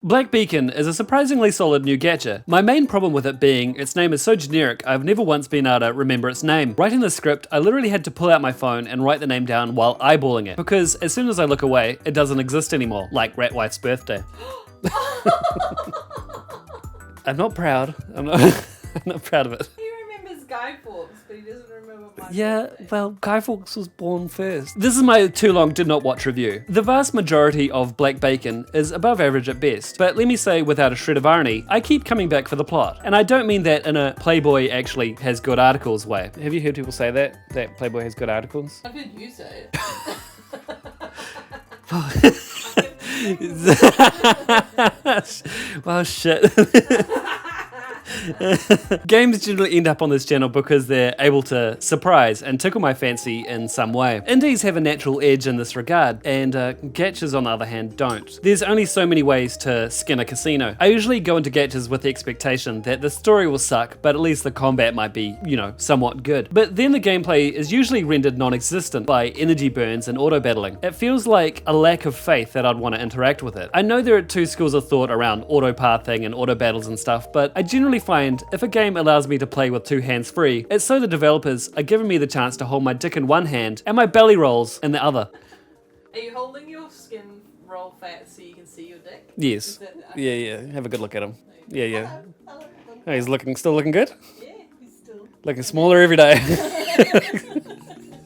Black Beacon is a surprisingly solid new gacha. My main problem with it being its name is so generic I've never once been able to remember its name. Writing the script, I literally had to pull out my phone and write the name down while eyeballing it, because as soon as I look away, it doesn't exist anymore, like Ratwife's birthday. I'm not proud. I'm not proud of it. He remembers Guy Fawkes, but he doesn't remember my Yeah, birthday. well, Guy Fawkes was born first. This is my too long did not watch review. The vast majority of Black Bacon is above average at best, but let me say without a shred of irony, I keep coming back for the plot. And I don't mean that in a Playboy actually has good articles way. Have you heard people say that? That Playboy has good articles? I've heard you say it. Well, shit. Games generally end up on this channel because they're able to surprise and tickle my fancy in some way. Indies have a natural edge in this regard, and gachas on the other hand don't. There's only so many ways to skin a casino. I usually go into gachas with the expectation that the story will suck, but at least the combat might be, somewhat good. But then the gameplay is usually rendered non-existent by energy burns and auto-battling. It feels like a lack of faith that I'd want to interact with it. I know there are two schools of thought around auto-pathing and auto-battles and stuff, but I generally find if a game allows me to play with two hands free, it's so the developers are giving me the chance to hold my dick in one hand and my belly rolls in the other. Are you holding your skin roll fat so you can see your dick? Yes. Is that- Yeah. Have a good look at him. Yeah. Hello. Oh, he's still looking good? Yeah, he's still. Looking smaller every day.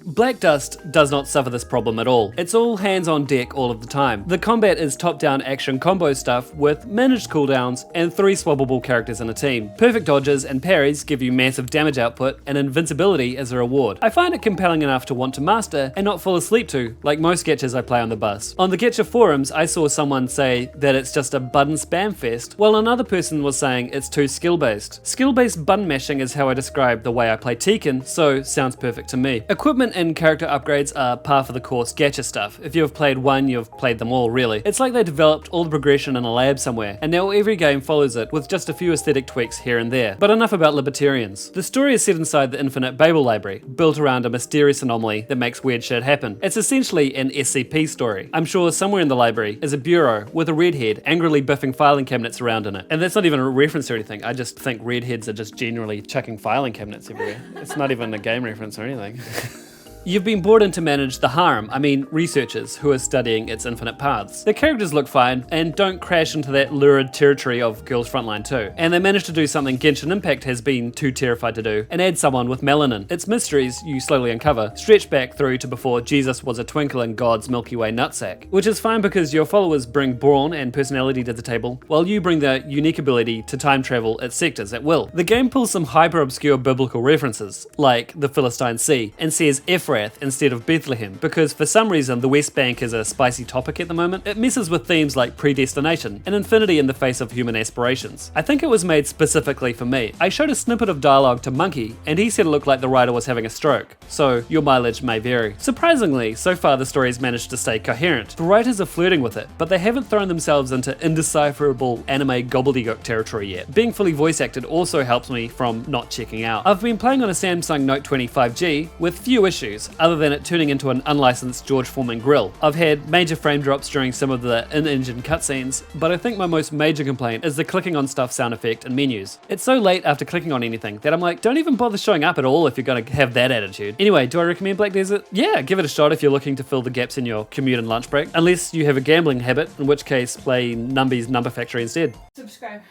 Black Dust does not suffer this problem at all. It's all hands on deck all of the time. The combat is top-down action combo stuff with managed cooldowns and 3 swappable characters in a team. Perfect dodges and parries give you massive damage output and invincibility as a reward. I find it compelling enough to want to master and not fall asleep to, like most gachas I play on the bus. On the gacha forums, I saw someone say that it's just a button spam fest, while another person was saying it's too skill-based. Skill-based button mashing is how I describe the way I play Tekken, so sounds perfect to me. Equipment and character upgrades are par for the course gacha stuff. If you've played one, you've played them all, really. It's like they developed all the progression in a lab somewhere, and now every game follows it with just a few aesthetic tweaks here and there. But enough about libertarians. The story is set inside the Infinite Babel library, built around a mysterious anomaly that makes weird shit happen. It's essentially an SCP story. I'm sure somewhere in the library is a bureau with a redhead angrily biffing filing cabinets around in it. And that's not even a reference or anything. I just think redheads are just generally chucking filing cabinets everywhere. It's not even a game reference or anything. You've been brought in to manage the harem, researchers who are studying its infinite paths. The characters look fine and don't crash into that lurid territory of Girls Frontline 2. And they managed to do something Genshin Impact has been too terrified to do, and add someone with melanin. Its mysteries, you slowly uncover, stretch back through to before Jesus was a twinkle in God's Milky Way nutsack. Which is fine because your followers bring brawn and personality to the table, while you bring the unique ability to time travel its sectors at will. The game pulls some hyper-obscure biblical references, like the Philistine Sea, and says Ephrath instead of Bethlehem, because for some reason the West Bank is a spicy topic at the moment. It messes with themes like predestination and infinity in the face of human aspirations. I think it was made specifically for me. I showed a snippet of dialogue to Monkey, and he said it looked like the writer was having a stroke, so your mileage may vary. Surprisingly, so far the story has managed to stay coherent. The writers are flirting with it, but they haven't thrown themselves into indecipherable anime gobbledygook territory yet. Being fully voice acted also helps me from not checking out. I've been playing on a Samsung Note 20 5G with few issues, other than it turning into an unlicensed George Foreman grill. I've had major frame drops during some of the in-engine cutscenes, but I think my most major complaint is the clicking on stuff sound effect in menus. It's so late after clicking on anything that I'm like, don't even bother showing up at all if you're gonna have that attitude. Anyway, do I recommend Black Desert? Yeah, give it a shot if you're looking to fill the gaps in your commute and lunch break, unless you have a gambling habit, in which case play Numby's Number Factory instead. Subscribe.